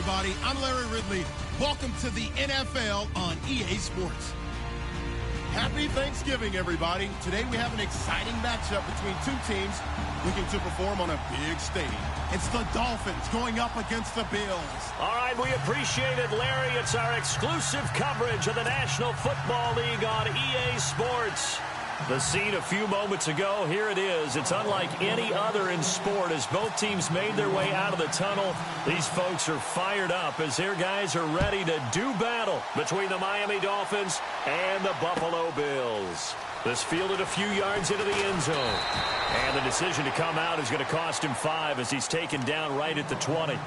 everybody. I'm Larry Ridley. Welcome to the NFL on EA Sports. Happy Thanksgiving, everybody. Today we have an exciting matchup between two teams looking to perform on a big stage. It's the Dolphins going up against the Bills. All right, we appreciate it, Larry. It's our exclusive coverage of the National Football League on EA Sports. The scene a few moments ago, here it is. It's unlike any other in sport as both teams made their way out of the tunnel. These folks are fired up as their guys are ready to do battle between the Miami Dolphins and the Buffalo Bills. This fielded a few yards into the end zone. And the decision to come out is going to cost him 5 as he's taken down right at the 20.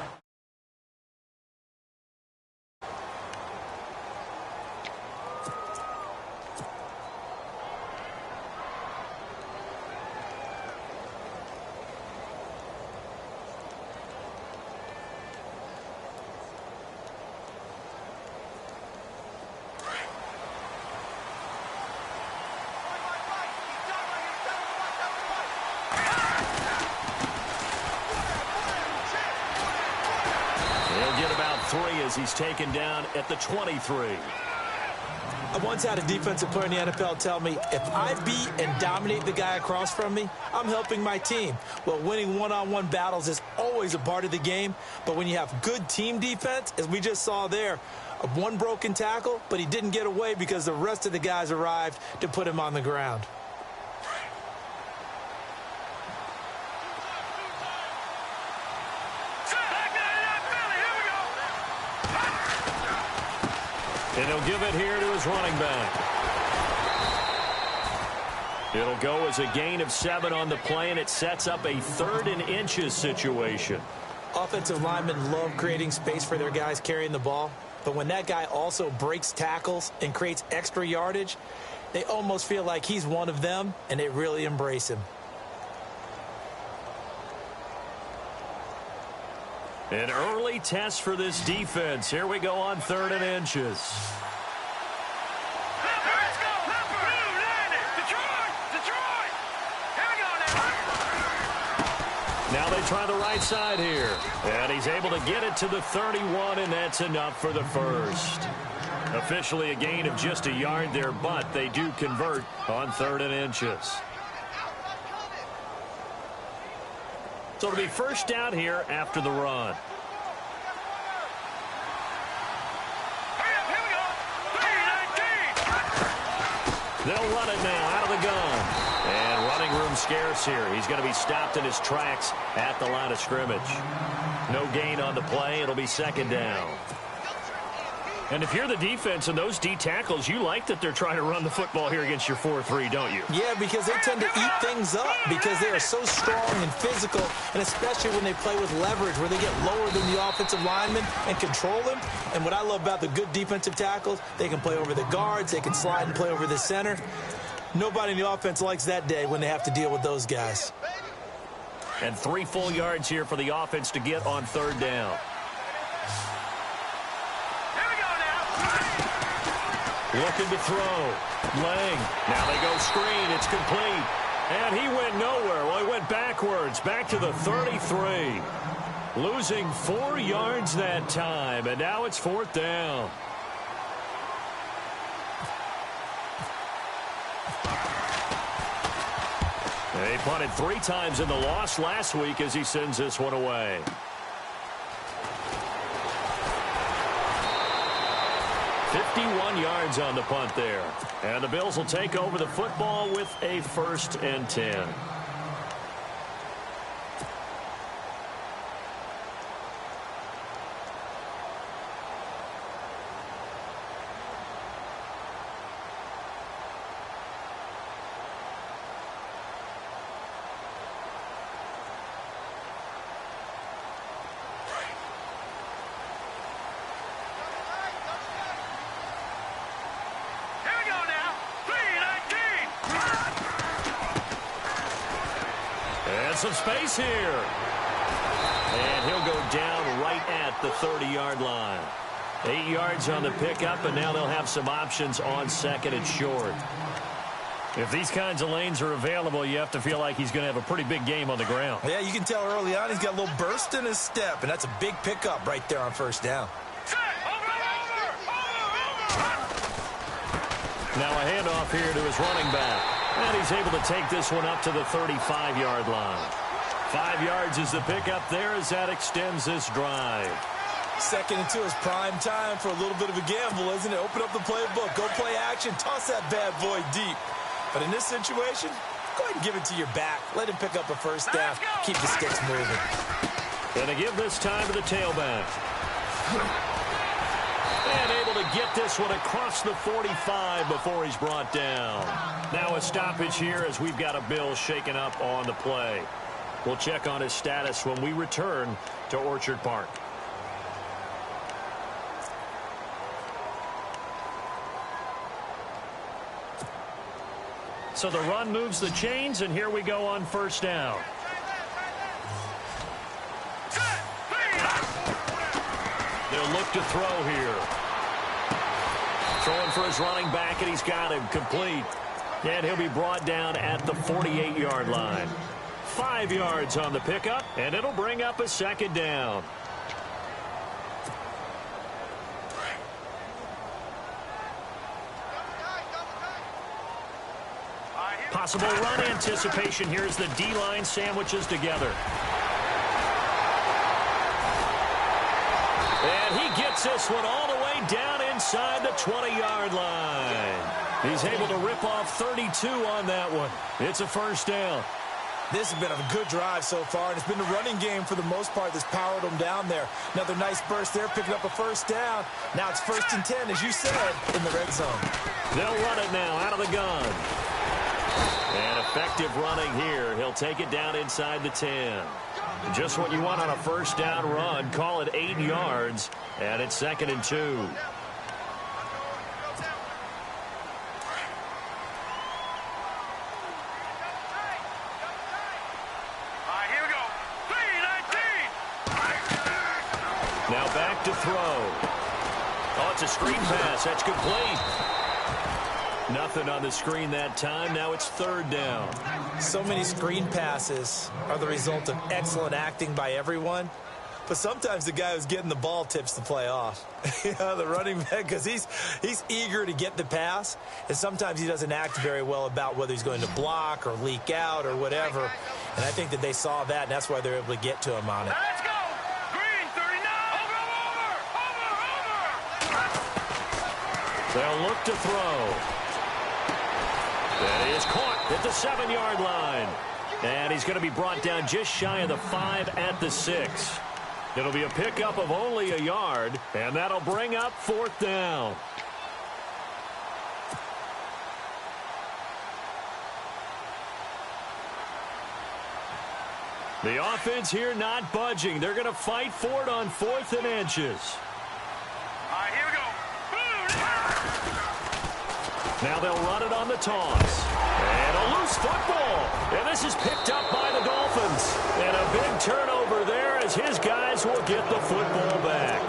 As he's taken down at the 23. I once had a defensive player in the NFL tell me, if I beat and dominate the guy across from me, I'm helping my team. Well, winning one-on-one battles is always a part of the game, but when you have good team defense, as we just saw there, one broken tackle, but he didn't get away because the rest of the guys arrived to put him on the ground. And he'll give it here to his running back. It'll go as a gain of 7 on the play, and it sets up a 3rd and inches situation. Offensive linemen love creating space for their guys carrying the ball, but when that guy also breaks tackles and creates extra yardage, they almost feel like he's one of them, and they really embrace him. An early test for this defense. Here we go on 3rd and inches. Now they try the right side here. And he's able to get it to the 31, and that's enough for the first. Officially a gain of just a yard there, but they do convert on 3rd and inches. So it'll be first down here after the run. They'll run it now out of the gun. And running room scarce here. He's going to be stopped in his tracks at the line of scrimmage. No gain on the play. It'll be 2nd down. And if you're the defense and those D tackles, you like that they're trying to run the football here against your 4-3, don't you? Yeah, because they tend to eat things up because they are so strong and physical, and especially when they play with leverage where they get lower than the offensive linemen and control them. And what I love about the good defensive tackles, they can play over the guards, they can slide and play over the center. Nobody in the offense likes that day when they have to deal with those guys. And 3 full yards here for the offense to get on 3rd down. Looking to throw. Lang. Now they go screen. It's complete. And he went nowhere. Well, he went backwards. Back to the 33. Losing 4 yards that time. And now it's 4th down. They punted 3 times in the loss last week as he sends this one away. 51 yards on the punt there. And the Bills will take over the football with a 1st and 10. Some space here. And he'll go down right at the 30-yard line. 8 yards on the pickup, and now they'll have some options on 2nd and short. If these kinds of lanes are available, you have to feel like he's going to have a pretty big game on the ground. Yeah, you can tell early on he's got a little burst in his step, and that's a big pickup right there on first down. Now a handoff here to his running back. And he's able to take this one up to the 35-yard line. 5 yards is the pickup there as that extends this drive. 2nd and 2 is prime time for a little bit of a gamble, isn't it? Open up the playbook, go play action, toss that bad boy deep. But in this situation, go ahead and give it to your back. Let him pick up a first down. Keep the sticks moving. And to give this time to the tailback. And able to get this one across the 45 before he's brought down. Now a stoppage here as we've got a Bill shaken up on the play. We'll check on his status when we return to Orchard Park. So the run moves the chains, and here we go on first down. They'll look to throw here. Throwing for his running back, and he's got him complete. And he'll be brought down at the 48-yard line. 5 yards on the pickup, and it'll bring up a 2nd down. Possible run anticipation here as the D-line sandwiches together. And he gets this one all the way down inside the 20-yard line. He's able to rip off 32 on that one. It's a first down. This has been a good drive so far, and it's been the running game for the most part that's powered them down there. Another nice burst there, picking up a first down. Now it's 1st and 10, as you said, in the red zone. They'll run it now out of the gun. And effective running here. He'll take it down inside the 10. Just what you want on a first down run. Call it 8 yards, and it's 2nd and 2. Now back to throw. Oh, it's a screen pass. That's complete. Nothing on the screen that time. Now it's 3rd down. So many screen passes are the result of excellent acting by everyone. But sometimes the guy who's getting the ball tips the play off. The running back, because he's eager to get the pass. And sometimes he doesn't act very well about whether he's going to block or leak out or whatever. And I think that they saw that, and that's why they're able to get to him on it. Let's go! Green, 39! Over! They'll look to throw. That is caught at the 7-yard line. And he's going to be brought down just shy of the 5 at the 6. It'll be a pickup of only a yard, and that'll bring up 4th down. The offense here not budging. They're going to fight for it on 4th and inches. All right, here we go. Now they'll run it on the toss. And a loose football. And this is picked up by the Dolphins. And a big turnover there as his guys will get the football back.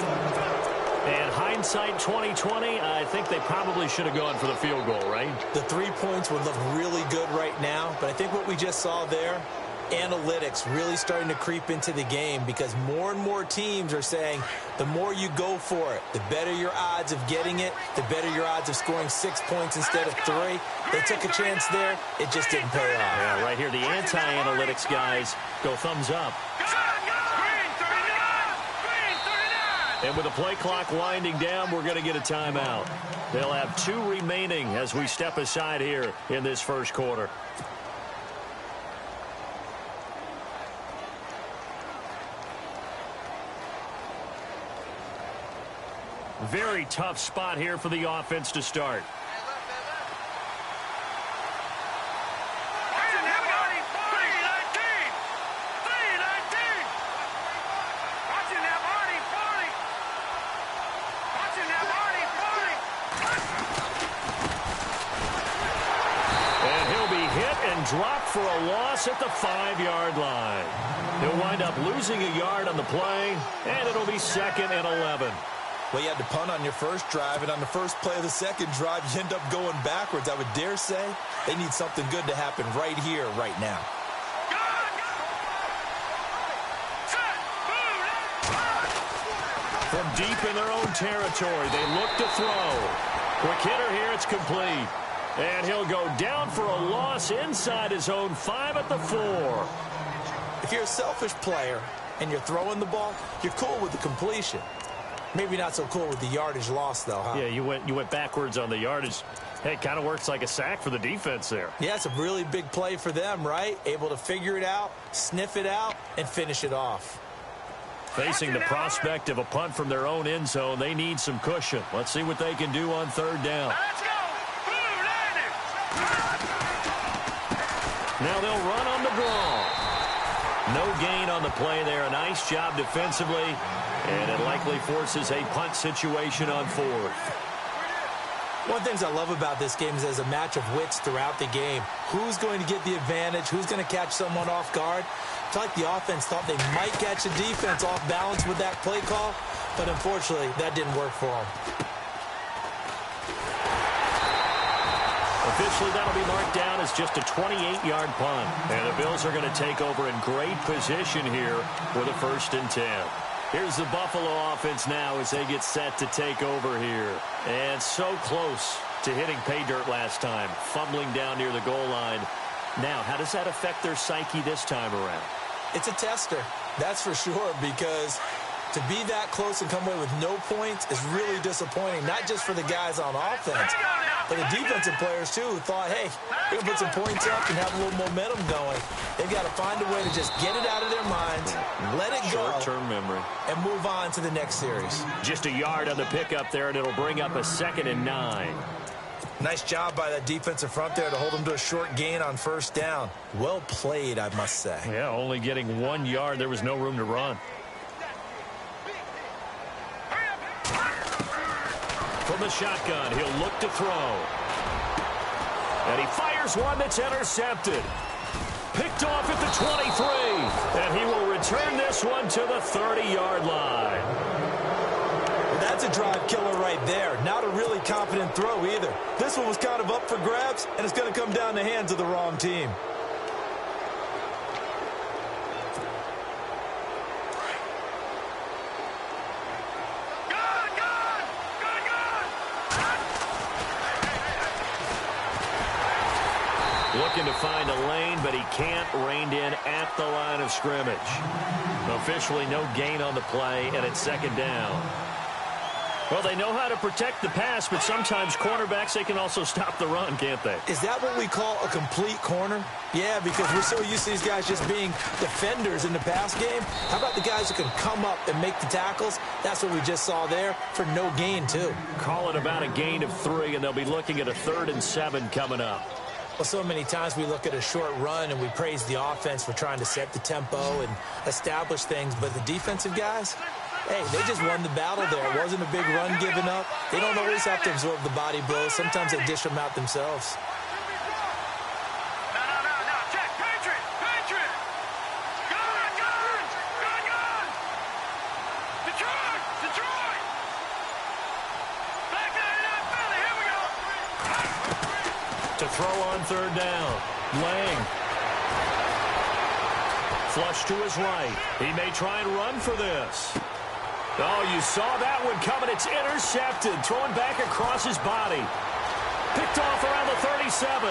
And hindsight 2020, I think they probably should have gone for the field goal, right? The 3 points would look really good right now, but I think what we just saw there, analytics really starting to creep into the game, because more and more teams are saying the more you go for it, the better your odds of getting it, the better your odds of scoring 6 points instead of 3. They took a chance there. It just didn't pay off. Yeah, right here, the anti-analytics guys go thumbs up. And with the play clock winding down, we're going to get a timeout. They'll have 2 remaining as we step aside here in this first quarter. Very tough spot here for the offense to start. And he'll be hit and dropped for a loss at the 5-yard line. He'll wind up losing a yard on the play, and it'll be 2nd and 11. Well, you had to punt on your first drive, and on the first play of the second drive, you end up going backwards. I would dare say they need something good to happen right here, right now. From deep in their own territory, they look to throw. Quick hitter here, it's complete. And he'll go down for a loss inside his own 5 at the 4. If you're a selfish player and you're throwing the ball, you're cool with the completion. Maybe not so cool with the yardage loss, though, huh? Yeah, you went backwards on the yardage. Hey, it kind of works like a sack for the defense there. Yeah, it's a really big play for them, right? Able to figure it out, sniff it out, and finish it off. Facing the prospect of a punt from their own end zone, they need some cushion. Let's see what they can do on third down. Let's go. Now they'll run on the draw. No gain on the play there. A nice job defensively, and it likely forces a punt situation on fourth. One of the things I love about this game is there's a match of wits throughout the game. Who's going to get the advantage? Who's going to catch someone off guard? I feel like the offense thought they might catch the defense off balance with that play call, but unfortunately, that didn't work for them. Officially, that'll be marked down as just a 28-yard punt. And the Bills are going to take over in great position here with a 1st and 10. Here's the Buffalo offense now as they get set to take over here. And so close to hitting pay dirt last time, fumbling down near the goal line. Now, how does that affect their psyche this time around? It's a tester, that's for sure, because to be that close and come away with no points is really disappointing, not just for the guys on offense, but the defensive players, too, who thought, hey, we're going to put some points up and have a little momentum going. They've got to find a way to just get it out of their minds, let it go, short-term memory, and move on to the next series. Just a yard on the pickup there, and it'll bring up a 2nd and 9. Nice job by that defensive front there to hold them to a short gain on 1st down. Well played, I must say. Yeah, only getting 1 yard. There was no room to run. From the shotgun, he'll look to throw. And he fires one that's intercepted. Picked off at the 23. And he will return this one to the 30-yard line. That's a drive killer right there. Not a really confident throw either. This one was kind of up for grabs, and it's going to come down the hands of the wrong team. Looking to find a lane, but he can't. Reined in at the line of scrimmage. Officially no gain on the play, and it's 2nd down. Well, they know how to protect the pass, but sometimes cornerbacks, they can also stop the run, can't they? Is that what we call a complete corner? Yeah, because we're so used to these guys just being defenders in the pass game. How about the guys who can come up and make the tackles? That's what we just saw there for no gain, too. Call it about a gain of 3, and they'll be looking at a 3rd and 7 coming up. Well, so many times we look at a short run and we praise the offense for trying to set the tempo and establish things, but the defensive guys, hey, they just won the battle there. It wasn't a big run given up. They don't always have to absorb the body blows. Sometimes they dish them out themselves. No. Check. Patriot. Gun. Detroit. Back there in Philly. Here we go. To throw on 3rd down. Lang. Flush to his right. He may try and run for this. Oh, you saw that one coming. It's intercepted. Thrown back across his body. Picked off around the 37.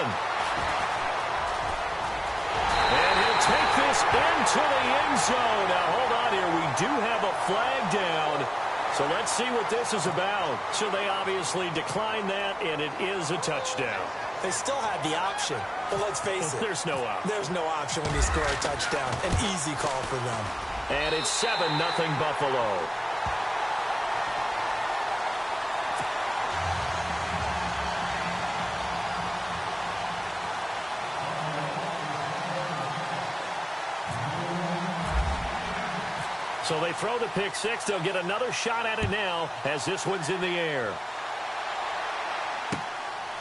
And he'll take this into the end zone. Now, hold on here. We do have a flag down. So let's see what this is about. So they obviously declined that, and it is a touchdown. They still have the option, but let's face it. There's no option. There's no option when you score a touchdown. An easy call for them. And it's 7-0 Buffalo. So they throw the pick 6. They'll get another shot at it now as this one's in the air.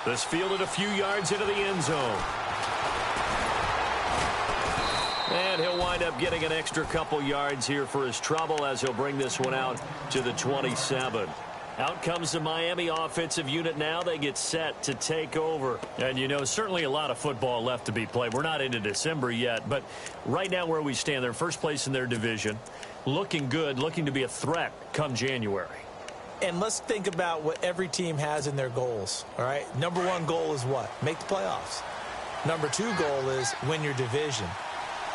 This fielded a few yards into the end zone. And he'll wind up getting an extra couple yards here for his trouble as he'll bring this one out to the 27. Out comes the Miami offensive unit now. They get set to take over. And, you know, certainly a lot of football left to be played. We're not into December yet, but right now where we stand, they're first place in their division. Looking good, looking to be a threat come January. And let's think about what every team has in their goals, all right? Number one goal is what? Make the playoffs. Number two goal is win your division.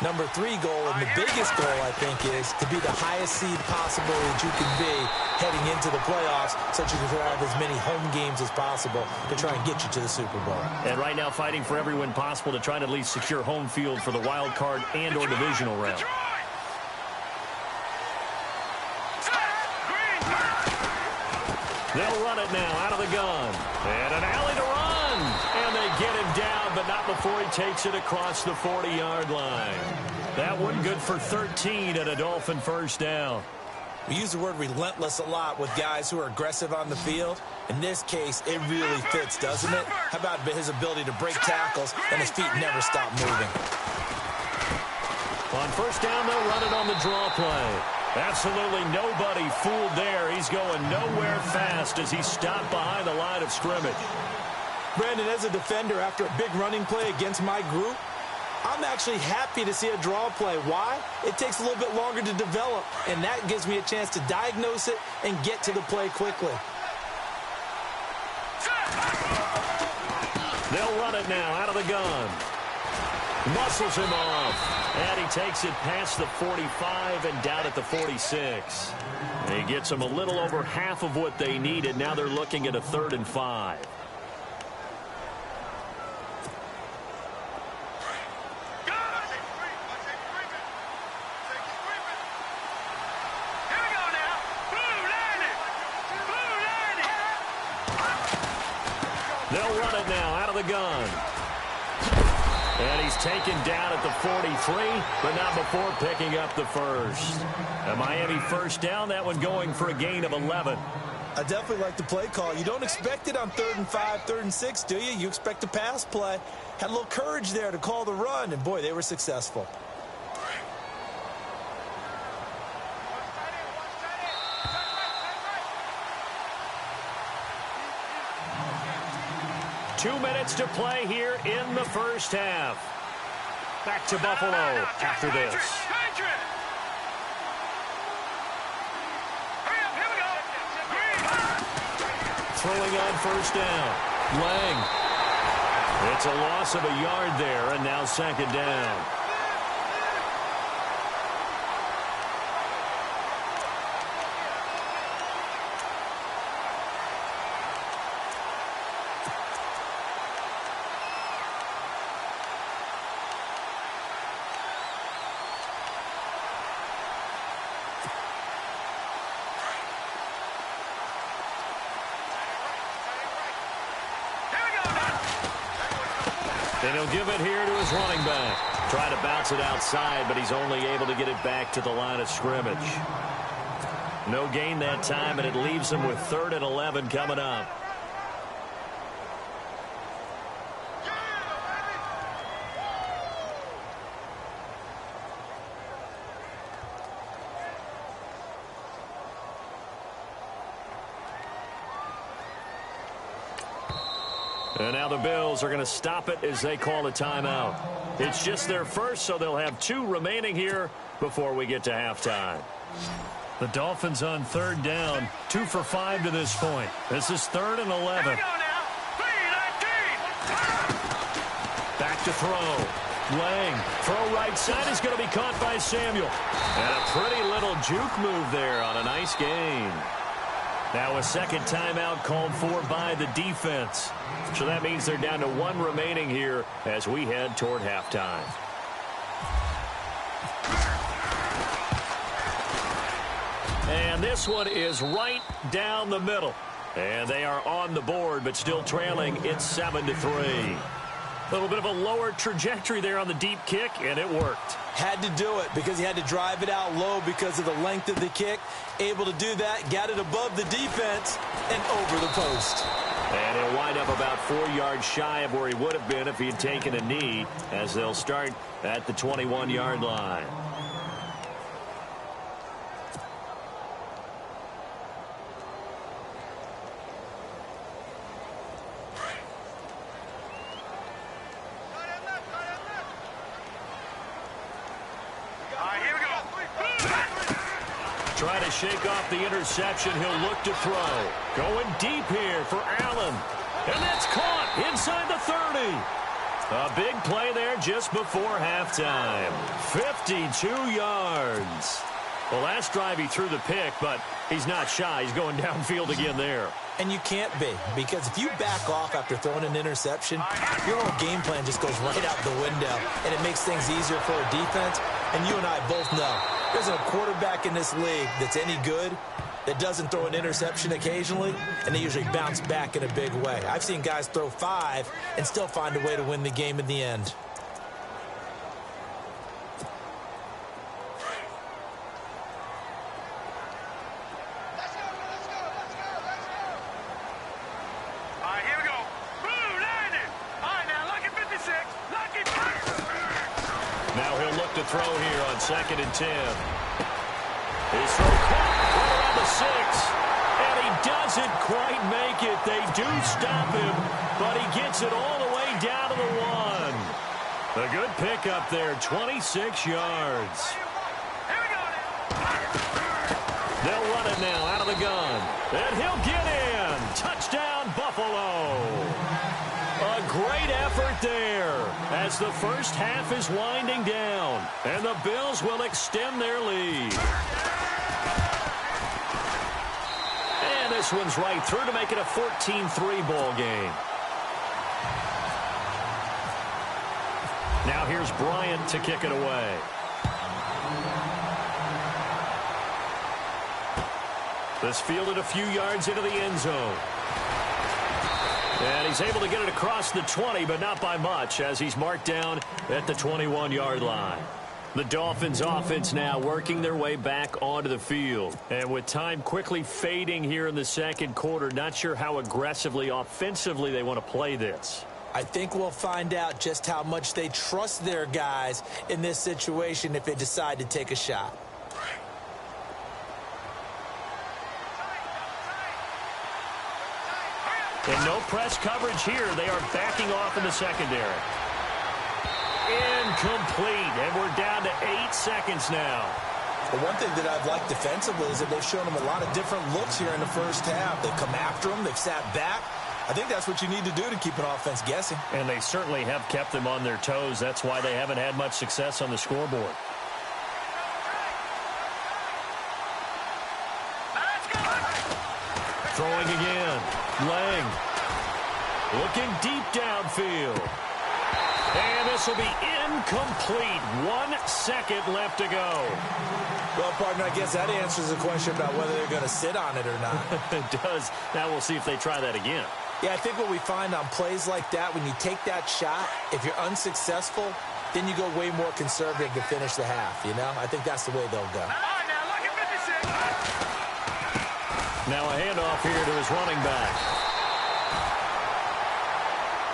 Number three goal, and the biggest goal, I think, is to be the highest seed possible that you can be heading into the playoffs, so that you can have as many home games as possible to try and get you to the Super Bowl. And right now fighting for every win possible to try and at least secure home field for the wild card and or divisional round. They'll run it now out of the gun. And an alley to run. And they get him down, but not before he takes it across the 40-yard line. That one good for 13 and a Dolphin first down. We use the word relentless a lot with guys who are aggressive on the field. In this case, it really fits, doesn't it? How about his ability to break tackles and his feet never stop moving? On first down, they'll run it on the draw play. Absolutely nobody fooled there. He's going nowhere fast as he's stopped behind the line of scrimmage. Brandon, as a defender, after a big running play against my group, I'm actually happy to see a draw play. Why? It takes a little bit longer to develop, and that gives me a chance to diagnose it and get to the play quickly. They'll run it now out of the gun. Muscles him off. And he takes it past the 45 and down at the 46. He gets them a little over half of what they needed. Now they're looking at a 3rd and 5. They'll run it now out of the gun. And he's taken down at the 43, but not before picking up the first. A Miami first down, that one going for a gain of 11. I definitely like the play call. You don't expect it on 3rd and 5, 3rd and 6, do you? You expect a pass play. Had a little courage there to call the run, and boy, they were successful. Two minutes to play here in the first half. Back to Buffalo after this. Throwing on first down. Lang. It's a loss of a yard there, and now 2nd down. And he'll give it here to his running back. Try to bounce it outside, but he's only able to get it back to the line of scrimmage. No gain that time, and it leaves him with 3rd and 11 coming up. And now the Bills are going to stop it as they call a timeout. It's just their first, so they'll have 2 remaining here before we get to halftime. The Dolphins on 3rd down, 2 for 5 to this point. This is 3rd and 11. Back to throw. Lang, throw right side is going to be caught by Samuel. And a pretty little juke move there on a nice gain. Now a second timeout called for by the defense. So that means they're down to 1 remaining here as we head toward halftime. And this one is right down the middle. And they are on the board, but still trailing. It's 7-3. A little bit of a lower trajectory there on the deep kick, and it worked. Had to do it because he had to drive it out low because of the length of the kick. Able to do that, got it above the defense, and over the post. And he'll wind up about 4 yards shy of where he would have been if he had taken a knee, as they'll start at the 21-yard line. try to shake off the interception. He'll look to throw. Going deep here for Allen. And that's caught inside the 30. A big play there just before halftime. 52 yards. Well, last drive he threw the pick, but he's not shy. He's going downfield again there. And you can't be, because if you back off after throwing an interception, your whole game plan just goes right out the window, and it makes things easier for a defense. And you and I both know there's a quarterback in this league that's any good that doesn't throw an interception occasionally, and they usually bounce back in a big way. I've seen guys throw 5 and still find a way to win the game in the end. Throw here on 2nd and 10. His throw caught right around the 6. And he doesn't quite make it. They do stop him, but he gets it all the way down to the 1. A good pickup there, 26 yards. They'll run it now out of the gun. And he'll get in. Touchdown, Buffalo. A great effort there as the first half is winding down, and the Bills will extend their lead. And this one's right through to make it a 14-3 ball game. Now here's Bryant to kick it away. This fielded a few yards into the end zone. And he's able to get it across the 20, but not by much, as he's marked down at the 21-yard line. The Dolphins offense now working their way back onto the field. And with time quickly fading here in the second quarter, not sure how aggressively, offensively they want to play this. I think we'll find out just how much they trust their guys in this situation if they decide to take a shot. And no press coverage here. They are backing off in the secondary. Incomplete. And we're down to 8 seconds now. Well, one thing that I've liked defensively is that they've shown them a lot of different looks here in the first half. They've come after them. They've sat back. I think that's what you need to do to keep an offense guessing. And they certainly have kept them on their toes. That's why they haven't had much success on the scoreboard. Throwing again. Lang. Looking deep downfield. And this will be incomplete. 1 second left to go. Well, partner, I guess that answers the question about whether they're going to sit on it or not. It does. Now we'll see if they try that again. Yeah, I think what we find on plays like that, when you take that shot, if you're unsuccessful, then you go way more conservative to finish the half, you know? I think that's the way they'll go. Now a handoff here to his running back.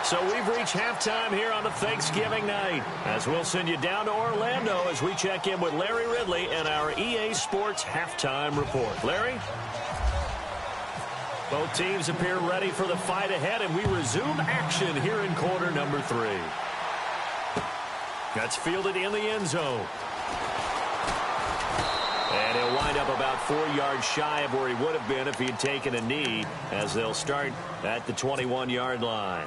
So we've reached halftime here on a Thanksgiving night, as we'll send you down to Orlando as we check in with Larry Ridley and our EA Sports halftime report. Larry? Both teams appear ready for the fight ahead, and we resume action here in quarter number 3. That's fielded in the end zone. And he'll wind up about 4 yards shy of where he would have been if he had taken a knee, as they'll start at the 21-yard line.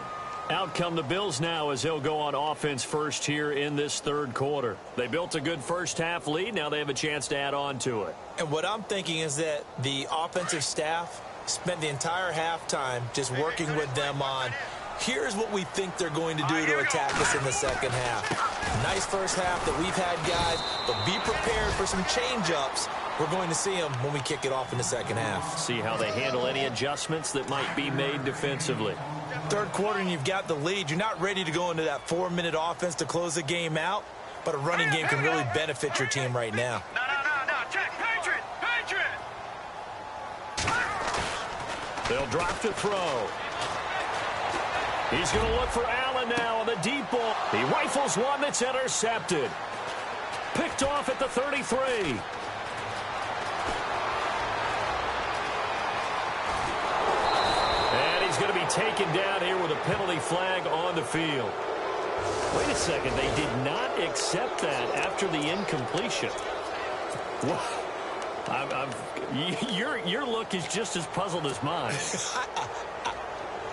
Out come the Bills now as they'll go on offense first here in this third quarter. They built a good first half lead. Now they have a chance to add on to it. And what I'm thinking is that the offensive staff spent the entire halftime just working with them on, here's what we think they're going to do to attack us in the second half. Nice first half that we've had, guys, but be prepared for some change-ups. We're going to see them when we kick it off in the second half. See how they handle any adjustments that might be made defensively. Third quarter and you've got the lead. You're not ready to go into that 4-minute offense to close the game out, but a running game can really benefit your team right now. No. Check. Patriot. They'll drop to throw. He's going to look for Allen now on the deep ball. He rifles one that's intercepted. Picked off at the 33. And he's going to be taken down here with a penalty flag on the field. Wait a second. They did not accept that after the incompletion. Your look is just as puzzled as mine.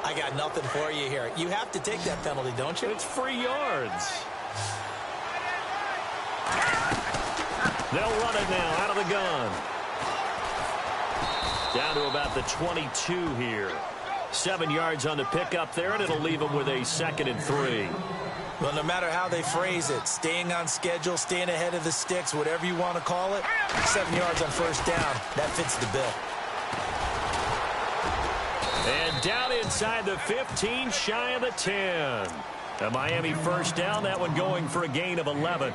I got nothing for you here. You have to take that penalty, don't you? It's free yards. They'll run it now out of the gun. Down to about the 22 here. 7 yards on the pickup there, and it'll leave them with a 2nd and 3. Well, no matter how they phrase it, staying on schedule, staying ahead of the sticks, whatever you want to call it, 7 yards on first down, that fits the bill. And down inside the 15, shy of the 10. A Miami first down, that one going for a gain of 11.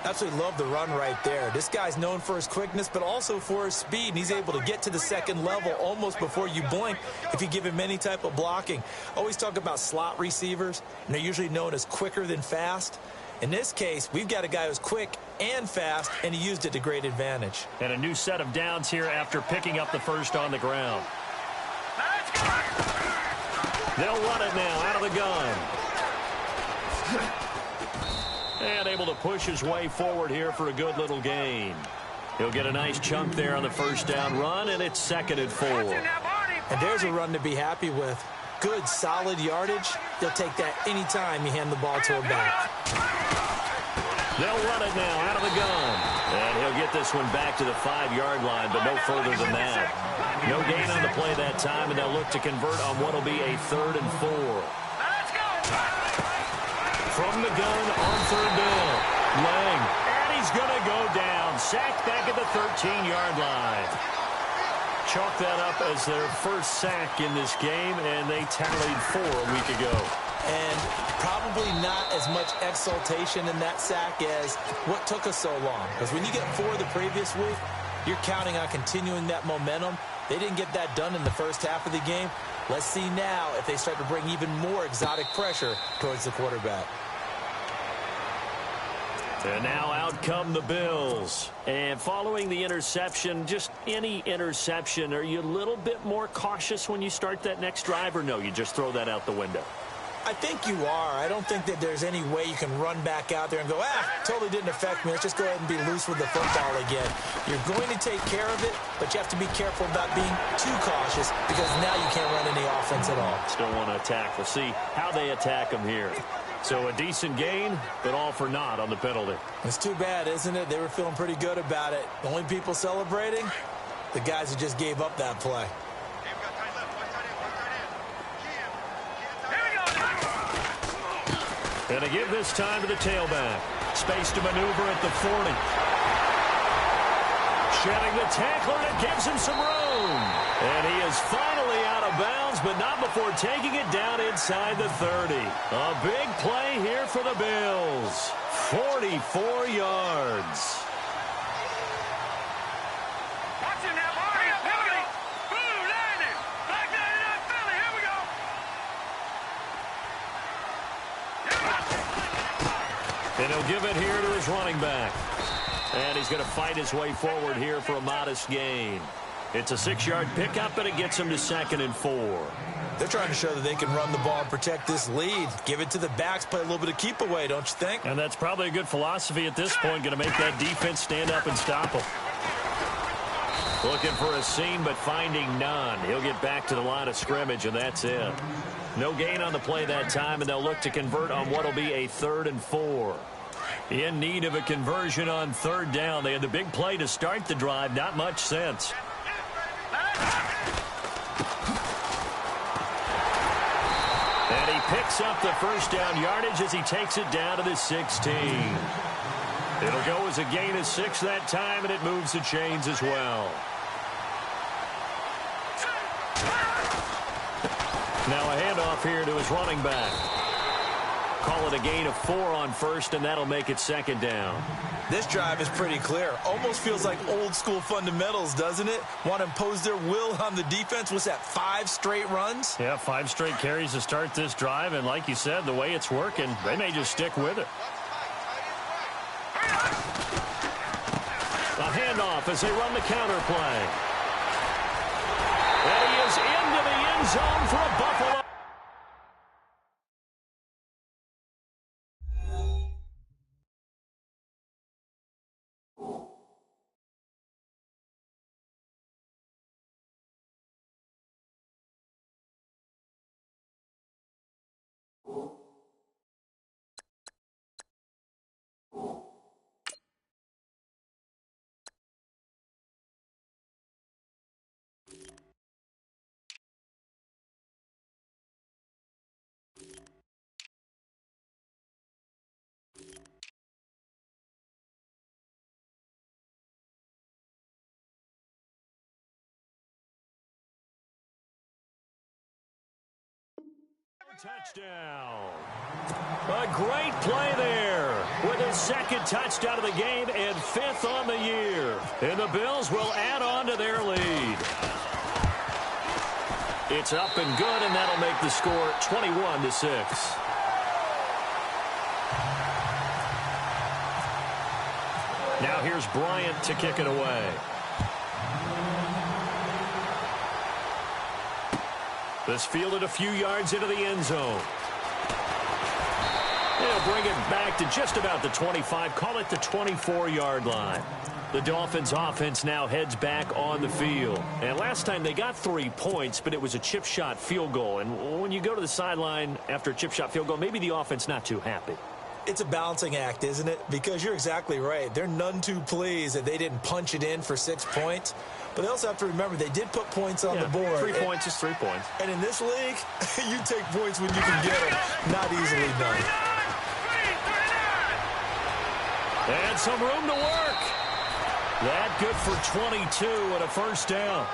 Absolutely love the run right there. This guy's known for his quickness, but also for his speed. And he's able to get to the second level almost before you blink if you give him any type of blocking. Always talk about slot receivers, and they're usually known as quicker than fast. In this case, we've got a guy who's quick and fast, and he used it to great advantage. And a new set of downs here after picking up the first on the ground. They'll run it now out of the gun. And able to push his way forward here for a good little gain. He'll get a nice chunk there on the first down run, and it's 2nd and 4. And there's a run to be happy with. Good, solid yardage. They'll take that anytime you hand the ball to a back. They'll run it now out of the gun. And he'll get this one back to the 5-yard line, but no further than that. No gain on the play that time, and they'll look to convert on what will be a 3rd and 4. From the gun on 3rd down. Lang. And he's going to go down. Sacked back at the 13-yard line. Chalk that up as their first sack in this game, and they tallied 4 a week ago. And probably not as much exultation in that sack as what took us so long. Because when you get 4 the previous week, you're counting on continuing that momentum. They didn't get that done in the first half of the game. Let's see now if they start to bring even more exotic pressure towards the quarterback. And now out come the Bills. And following the interception, just any interception, are you a little bit more cautious when you start that next drive, or no, you just throw that out the window? I think you are. I don't think that there's any way you can run back out there and go, totally didn't affect me. Let's just go ahead and be loose with the football again. You're going to take care of it, but you have to be careful about being too cautious because now you can't run any offense at all. Still want to attack. We'll see how they attack them here. So a decent gain, but all for naught on the penalty. It's too bad, isn't it? They were feeling pretty good about it. The only people celebrating, the guys who just gave up that play. And to give this time to the tailback. Space to maneuver at the 40. Shedding the tackler, and it gives him some room. And he is finally out of bounds, but not before taking it down inside the 30. A big play here for the Bills. 44 yards. And he'll give it here to his running back. And he's going to fight his way forward here for a modest gain. It's a 6-yard pickup, and it gets him to 2nd and 4. They're trying to show that they can run the ball and protect this lead. Give it to the backs, play a little bit of keep away, don't you think? And that's probably a good philosophy at this point, going to make that defense stand up and stop them. Looking for a seam, but finding none. He'll get back to the line of scrimmage, and that's it. No gain on the play that time, and they'll look to convert on what will be a 3rd and 4. In need of a conversion on 3rd down. They had the big play to start the drive. Not much sense. And he picks up the first down yardage as he takes it down to the 16. It'll go as a gain of 6 that time, and it moves the chains as well. Now a handoff here to his running back. Call it a gain of 4 on first, and that'll make it 2nd down. This drive is pretty clear. Almost feels like old school fundamentals, doesn't it? Want to impose their will on the defense. What's that, 5 straight runs? Yeah, 5 straight carries to start this drive, and like you said, the way it's working, they may just stick with it. A handoff as they run the counter play. And he is into the end zone for a Buffalo. touchdown. A great play there with his second touchdown of the game and 5th on the year. And the Bills will add on to their lead. It's up and good, and that'll make the score 21-6. Now here's Bryant to kick it away. This fielded a few yards into the end zone. They'll bring it back to just about the 25, call it the 24-yard line. The Dolphins offense now heads back on the field. And last time they got 3 points, but it was a chip shot field goal. And when you go to the sideline after a chip shot field goal, maybe the offense not too happy. It's a balancing act, isn't it? Because you're exactly right. They're none too pleased that they didn't punch it in for 6 points. But they also have to remember they did put points on the board. 3 points is 3 points. And in this league, you take points when you can get them. Not easily done. And some room to work. That good for 22 and a first down.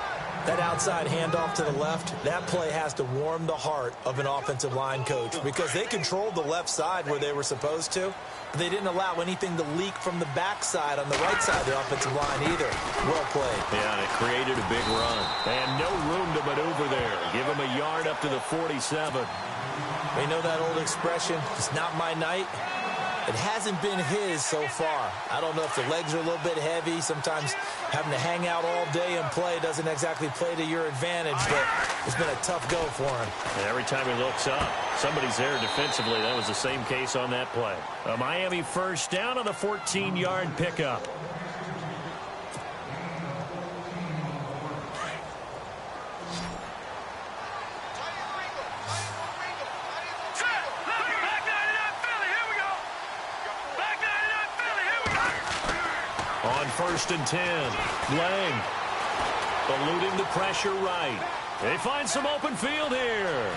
That outside handoff to the left, that play has to warm the heart of an offensive line coach because they controlled the left side where they were supposed to. But they didn't allow anything to leak from the backside on the right side of the offensive line either. Well played. Yeah, and it created a big run. And no room to maneuver there. Give him a yard up to the 47. They know that old expression, it's not my night. It hasn't been his so far. I don't know if the legs are a little bit heavy. Sometimes having to hang out all day and play doesn't exactly play to your advantage, but it's been a tough go for him. And every time he looks up, somebody's there defensively. That was the same case on that play. A Miami first down on the 14-yard pickup. On 1st and 10, Lang eluding the pressure right. They find some open field here.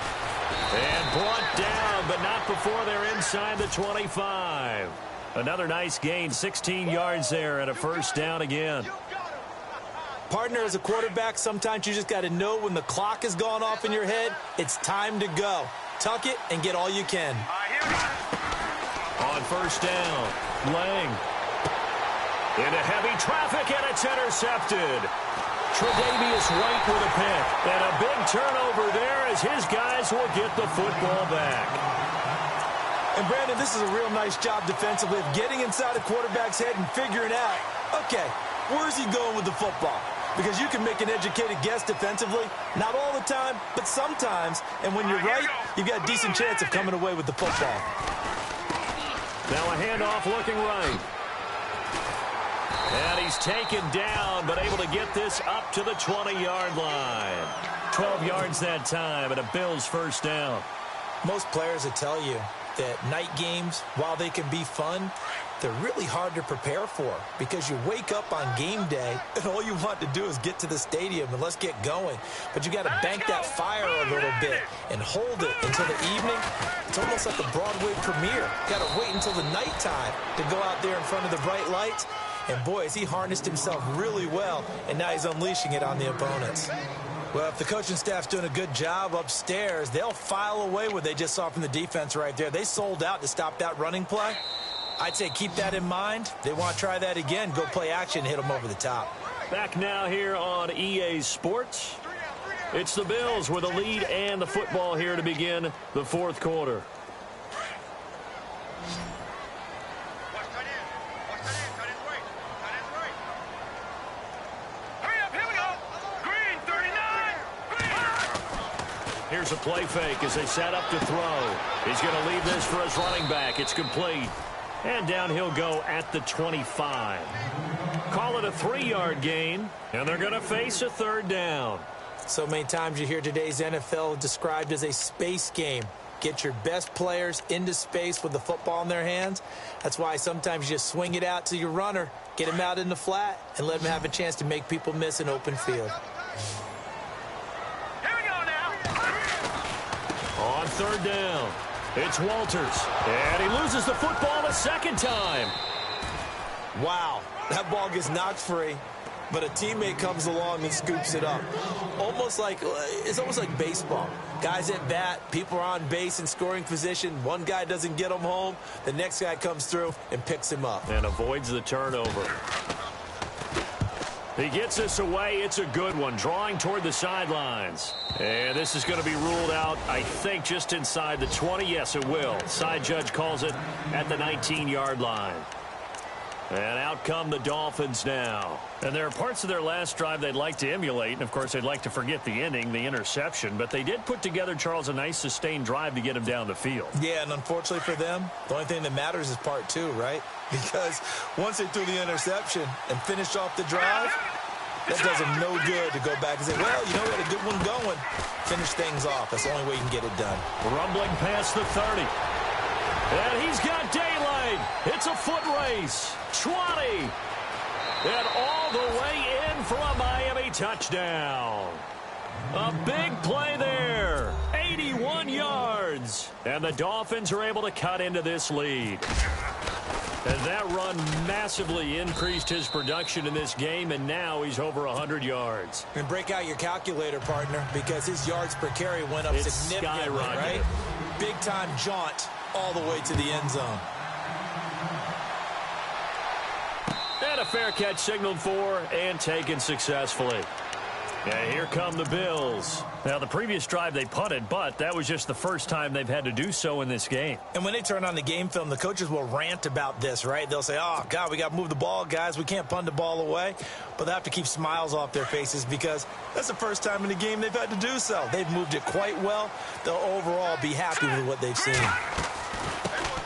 And brought down, but not before they're inside the 25. Another nice gain, 16 yards there and a first down again. Partner, as a quarterback, sometimes you just got to know when the clock has gone off in your head, it's time to go. Tuck it and get all you can. On 1st down, Lang. Into heavy traffic, and it's intercepted. Tre'Davious White with a pick. And a big turnover there as his guys will get the football back. And, Brandon, this is a real nice job defensively of getting inside the quarterback's head and figuring out, okay, where's he going with the football? Because you can make an educated guess defensively. Not all the time, but sometimes. And when you're right, you've got a decent chance of coming away with the football. Now a handoff looking right. And he's taken down, but able to get this up to the 20-yard line. 12 yards that time, and a Bills first down. Most players will tell you that night games, while they can be fun, they're really hard to prepare for because you wake up on game day and all you want to do is get to the stadium and let's get going. But you got to bank that fire a little bit and hold it until the evening. It's almost like a Broadway premiere. Got to wait until the nighttime to go out there in front of the bright lights. And, boy, has he harnessed himself really well, and now he's unleashing it on the opponents. Well, if the coaching staff's doing a good job upstairs, they'll file away what they just saw from the defense right there. They sold out to stop that running play. I'd say keep that in mind. They want to try that again. Go play action, hit them over the top. Back now here on EA Sports. It's the Bills with a lead and the football here to begin the fourth quarter. Here's a play fake as they set up to throw. He's going to leave this for his running back. It's complete. And down he'll go at the 25. Call it a 3-yard gain, and they're going to face a third down. So many times you hear today's NFL described as a space game. Get your best players into space with the football in their hands. That's why sometimes you just swing it out to your runner, get him out in the flat, and let him have a chance to make people miss an open field. On third down, it's Walters. And he loses the football a second time. Wow, that ball gets knocked free. but a teammate comes along and scoops it up. It's almost like baseball. Guys at bat, people are on base in scoring position. One guy doesn't get him home. The next guy comes through and picks him up. And avoids the turnover. He gets this away. It's a good one, drawing toward the sidelines. And this is going to be ruled out, I think, just inside the 20. Yes, it will. Side judge calls it at the 19-yard line. And out come the Dolphins now. And there are parts of their last drive they'd like to emulate. And, of course, they'd like to forget the ending, the interception. But they did put together, Charles, a nice sustained drive to get him down the field. Yeah, and unfortunately for them, the only thing that matters is part two, right? Because once they threw the interception and finished off the drive, that does them no good to go back and say, well, you know, we had a good one going. Finish things off. That's the only way you can get it done. Rumbling past the 30. And he's got daylight. It's a foot race. 20. And all the way in for a Miami touchdown. A big play there. 81 yards. And the Dolphins are able to cut into this lead. And that run massively increased his production in this game, and now he's over 100 yards. And break out your calculator, partner, because his yards per carry went up significantly, right? Big-time jaunt all the way to the end zone. And a fair catch signaled for and taken successfully. And here come the Bills. Now, the previous drive they punted, but that was just the first time they've had to do so in this game. And when they turn on the game film, the coaches will rant about this, right? They'll say, oh, God, we got to move the ball, guys. We can't punt the ball away. But they have to keep smiles off their faces because that's the first time in the game they've had to do so. They've moved it quite well. They'll overall be happy with what they've seen.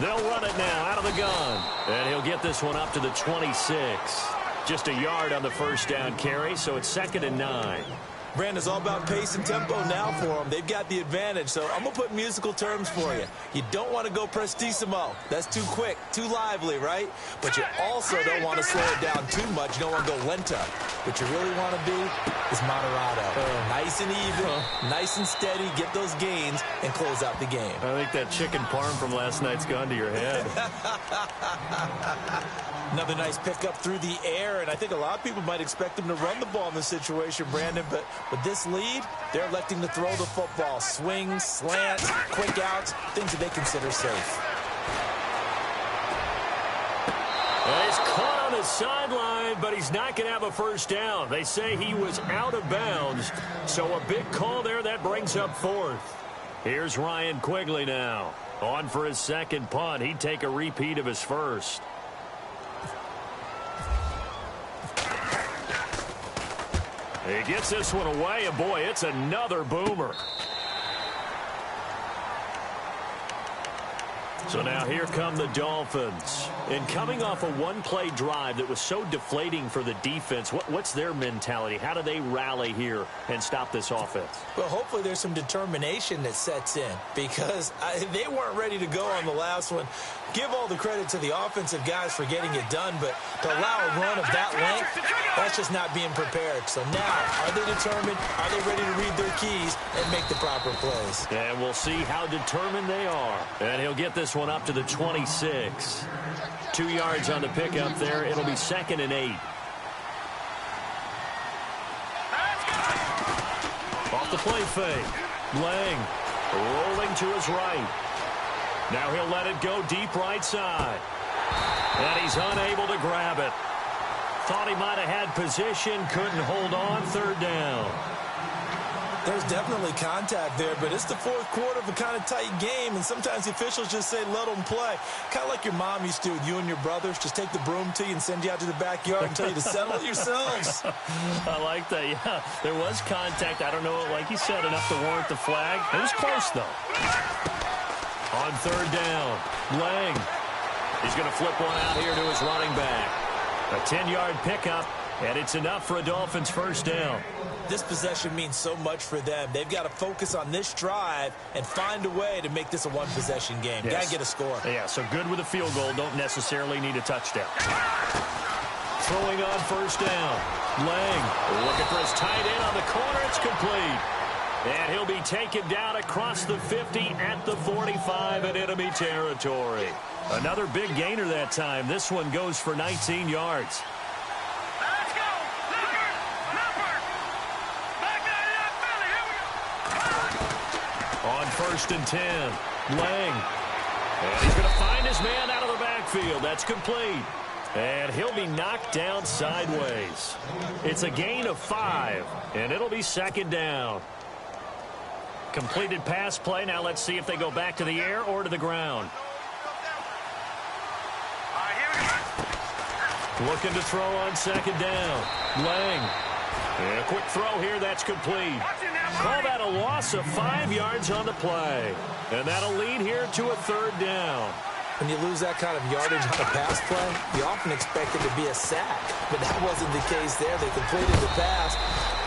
They'll run it now out of the gun. And he'll get this one up to the 26. Just a yard on the first down carry, so it's 2nd and 9. Brandon, it's all about pace and tempo now for them. They've got the advantage, so I'm going to put musical terms for you. You don't want to go prestissimo. That's too quick, too lively, right? But you also don't want to slow it down too much. You don't want to go lento. What you really want to be is moderato. Nice and even, nice and steady, get those gains, and close out the game. I think that chicken parm from last night's gone to your head. Another nice pickup through the air, and I think a lot of people might expect them to run the ball in this situation, Brandon, but with this lead, they're electing to throw the football. Swings, slants, quick outs, things that they consider safe. Well, he's caught on the sideline, but he's not going to have a first down. They say he was out of bounds, so a big call there that brings up 4th. Here's Ryan Quigley now. On for his second punt. He'd take a repeat of his first. He gets this one away, and boy, it's another boomer. So now here come the Dolphins. And coming off a one-play drive that was so deflating for the defense, what's their mentality? How do they rally here and stop this offense? Well, hopefully there's some determination that sets in because they weren't ready to go on the last one. Give all the credit to the offensive guys for getting it done, but to allow a run of that length, that's just not being prepared. So now, are they determined? Are they ready to read their keys and make the proper plays? And we'll see how determined they are. And he'll get this one up to the 26. 2 yards on the pickup there. It'll be 2nd and 8. Off the play fake. Lang rolling to his right. Now he'll let it go deep right side. And he's unable to grab it. Thought he might have had position, couldn't hold on. 3rd down. There's definitely contact there, but it's the 4th quarter of a kind of tight game, and sometimes the officials just say, let them play. Kind of like your mom used to with you and your brothers. Just take the broom to you and send you out to the backyard and tell you to settle it yourselves. I like that, yeah. There was contact. I don't know, like you said, enough to warrant the flag. It was close, though. On 3rd down, Lang. He's going to flip one out here to his running back. A 10-yard pickup, and it's enough for a Dolphins first down. This possession means so much for them. They've got to focus on this drive and find a way to make this a one-possession game. Yes. Got to get a score. Yeah, so good with a field goal. Don't necessarily need a touchdown. Throwing on 1st down. Lang looking for his tight end on the corner. It's complete. And he'll be taken down across the 50 at the 45 in enemy territory. Another big gainer that time. This one goes for 19 yards. Let's go! first and 10. Lang. And he's going to find his man out of the backfield. That's complete. And he'll be knocked down sideways. It's a gain of 5, and it'll be second down. Completed pass play. Now let's see if they go back to the air or to the ground. Looking to throw on second down. Lang. And a quick throw here. That's complete. Call that a loss of 5 yards on the play. And that'll lead here to a third down. When you lose that kind of yardage on a pass play, you often expect it to be a sack. But that wasn't the case there. They completed the pass.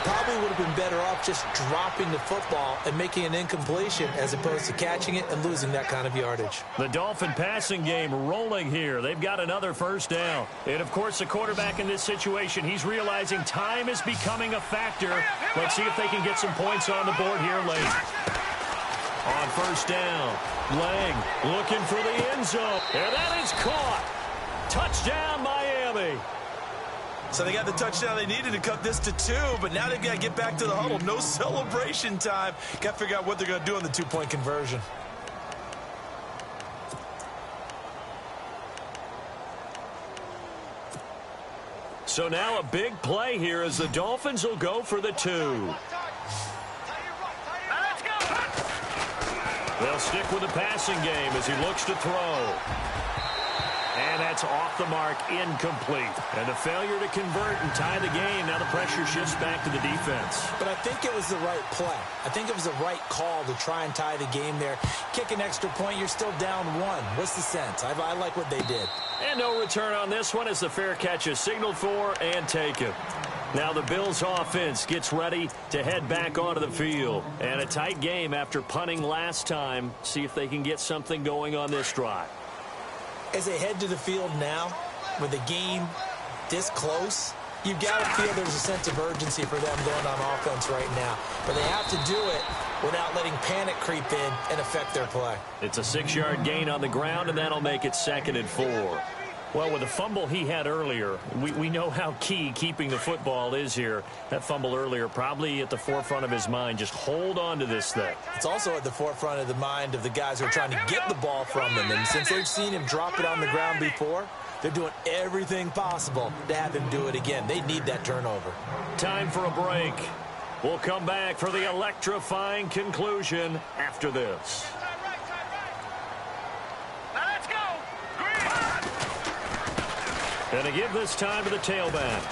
Probably would have been better off just dropping the football and making an incompletion as opposed to catching it and losing that kind of yardage. The Dolphin passing game rolling here. They've got another first down. And, of course, the quarterback in this situation, he's realizing time is becoming a factor. Let's see if they can get some points on the board here late. On first down, Lang looking for the end zone. And that is caught. Touchdown, Miami. So they got the touchdown they needed to cut this to 2, but now they've got to get back to the huddle. No celebration time. Got to figure out what they're going to do on the 2-point conversion. So now a big play here as the Dolphins will go for the 2. They'll stick with the passing game as he looks to throw. And that's off the mark, incomplete. And the failure to convert and tie the game. Now the pressure shifts back to the defense. But I think it was the right play. I think it was the right call to try and tie the game there. Kick an extra point, you're still down 1. What's the sense? I like what they did. And no return on this one as the fair catch is signaled for and taken. Now the Bills offense gets ready to head back onto the field. And a tight game after punting last time. See if they can get something going on this drive. As they head to the field now, with the game this close, you've got to feel there's a sense of urgency for them going on offense right now. But they have to do it without letting panic creep in and affect their play. It's a 6-yard gain on the ground, and that'll make it 2nd and 4. Well, with the fumble he had earlier, we know how key keeping the football is here. That fumble earlier probably at the forefront of his mind. Just hold on to this thing. It's also at the forefront of the mind of the guys who are trying to get the ball from him. And since they've seen him drop it on the ground before, they're doing everything possible to have him do it again. They need that turnover. Time for a break. We'll come back for the electrifying conclusion after this. And to give this time to the tailback.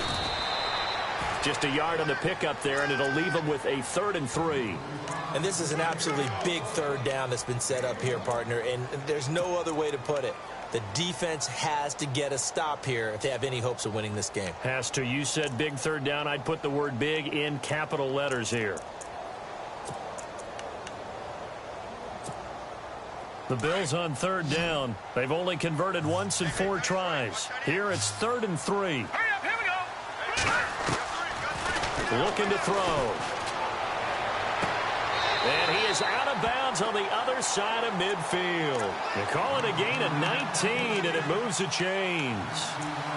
Just a yard on the pickup there, and it'll leave them with a 3rd and 3. And this is an absolutely big third down that's been set up here, partner, and there's no other way to put it. The defense has to get a stop here if they have any hopes of winning this game. Has to. You said big third down. I'd put the word big in capital letters here. The Bills on third down. They've only converted once in 4 tries. Here it's 3rd and 3. Looking to throw. And he is out of bounds on the other side of midfield. They call it a gain of 19, and it moves the chains.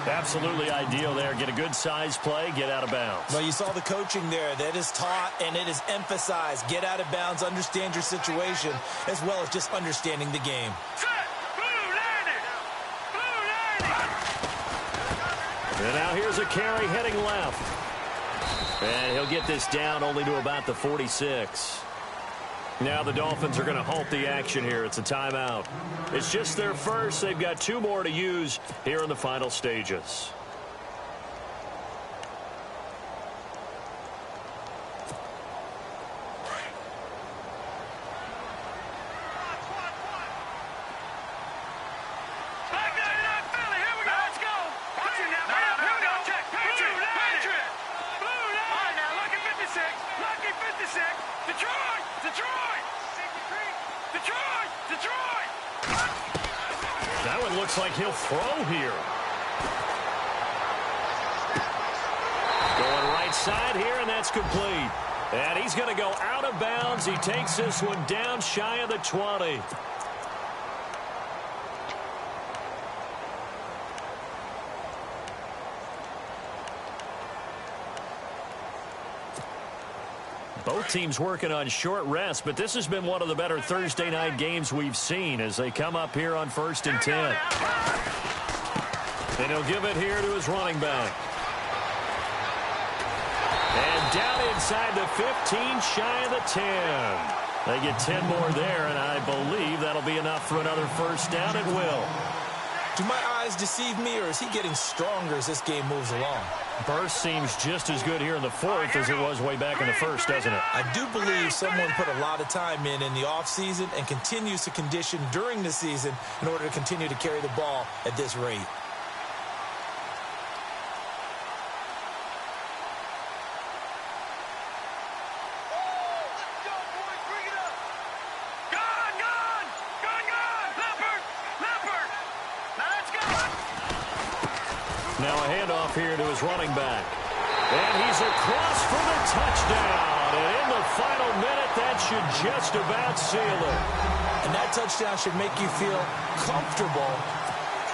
Absolutely ideal there. Get a good size play, get out of bounds. Well, you saw the coaching there. That is taught and it is emphasized. Get out of bounds, understand your situation, as well as just understanding the game. And now here's a carry heading left. And he'll get this down only to about the 46. Now the Dolphins are going to halt the action here. It's a timeout. It's just their first. They've got 2 more to use here in the final stages. That one looks like he'll throw here. Going right side here, and that's complete. And he's going to go out of bounds. He takes this one down shy of the 20. Both teams working on short rest, but this has been one of the better Thursday night games we've seen as they come up here on 1st and 10. And he'll give it here to his running back. And down inside the 15, shy of the 10. They get 10 more there, and I believe that'll be enough for another first down. It will. Do my eyes deceive me, or is he getting stronger as this game moves along? Burst seems just as good here in the 4th as it was way back in the 1st, doesn't it? I do believe someone put a lot of time in the offseason and continues to condition during the season in order to continue to carry the ball at this rate. Now a handoff here to his running back. And he's across for the touchdown. And in the final minute, that should just about seal it. And that touchdown should make you feel comfortable.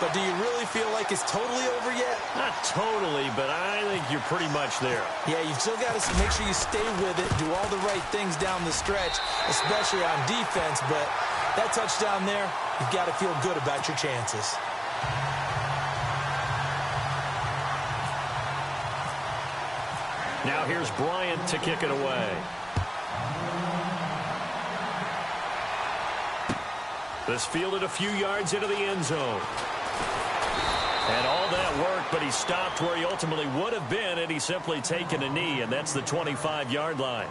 But do you really feel like it's totally over yet? Not totally, but I think you're pretty much there. Yeah, you've still got to make sure you stay with it, do all the right things down the stretch, especially on defense. But that touchdown there, you've got to feel good about your chances. Now here's Bryant to kick it away. This fielded a few yards into the end zone. And all that work, but he stopped where he ultimately would have been had he simply taken a knee, and that's the 25-yard line.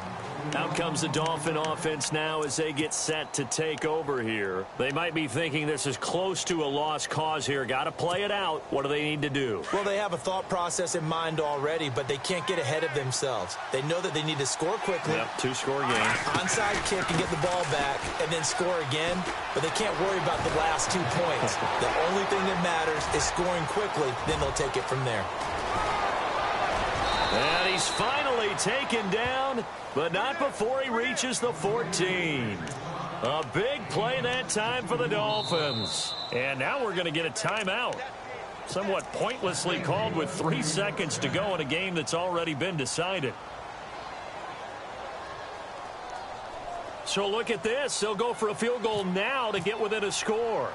Out comes the Dolphin offense now as they get set to take over here. They might be thinking this is close to a lost cause here. Got to play it out. What do they need to do? Well, they have a thought process in mind already, but they can't get ahead of themselves. They know that they need to score quickly. Yep, 2-score game. Onside kick and get the ball back and then score again, but they can't worry about the last 2 points. The only thing that matters is scoring quickly, then they'll take it from there. And he's finally taken down, but not before he reaches the 14. A big play that time for the Dolphins. And now we're going to get a timeout. Somewhat pointlessly called with 3 seconds to go in a game that's already been decided. So look at this. They'll go for a field goal now to get within a score.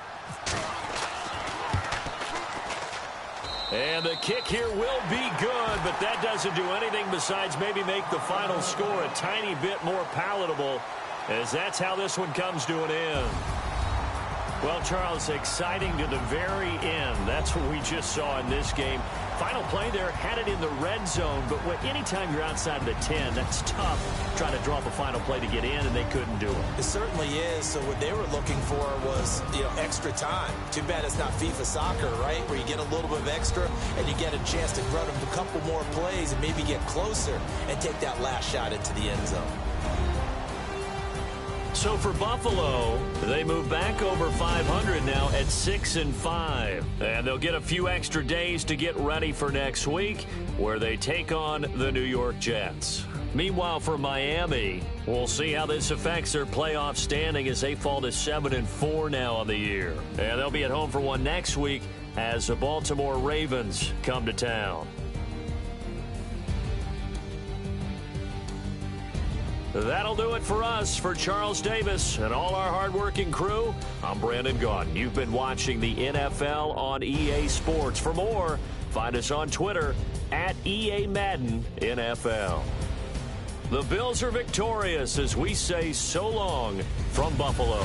And the kick here will be good, but that doesn't do anything besides maybe make the final score a tiny bit more palatable, as that's how this one comes to an end. Well, Charles, exciting to the very end. That's what we just saw in this game. Final play there, had it in the red zone, but anytime you're outside of the 10, that's tough trying to drop a final play to get in, and they couldn't do it. It certainly is. So what they were looking for was, extra time. Too bad it's not FIFA soccer, right, where you get a little bit of extra and you get a chance to run a couple more plays and maybe get closer and take that last shot into the end zone. So for Buffalo, they move back over 500 now at 6-5. And they'll get a few extra days to get ready for next week, where they take on the New York Jets. Meanwhile, for Miami, we'll see how this affects their playoff standing as they fall to 7-4 now on the year. And they'll be at home for one next week as the Baltimore Ravens come to town. That'll do it for us. For Charles Davis and all our hardworking crew, I'm Brandon Gaudin. You've been watching the NFL on EA Sports. For more, find us on Twitter at EA Madden NFL. The Bills are victorious as we say so long from Buffalo.